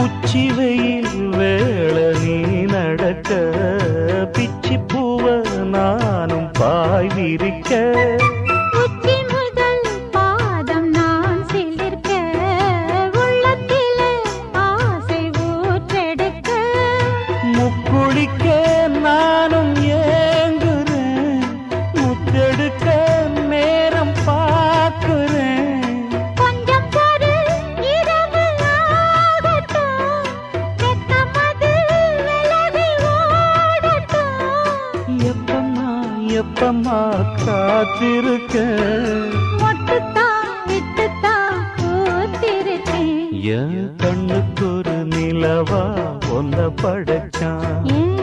உச்சி வெயில் வேள நீ நடக்க பிச்சி பூவ நானும் பாய் விரிக்க உச்சி முதல் பாதம் நான் சிலிர்க்க உள்ளத்திலே ஆசை ஊற்றெடுக்க முக்குளிக்க நானும் ஏங்குறேன் முத்தெடுக்க நேரம் பார்க்கிறேன் கொஞ்சம் பொறு இரவு ஆகட்டும் வெக்கமது விலகி ஓடட்டும் எப்பம்மா காத்திருக்க மொட்டுத்தான் விட்டுத்தான் பூத்திருக்கேன் என் கண்ணுக்கு ஒரு நிலவா ஒன்ன படைச்சான் ஏன்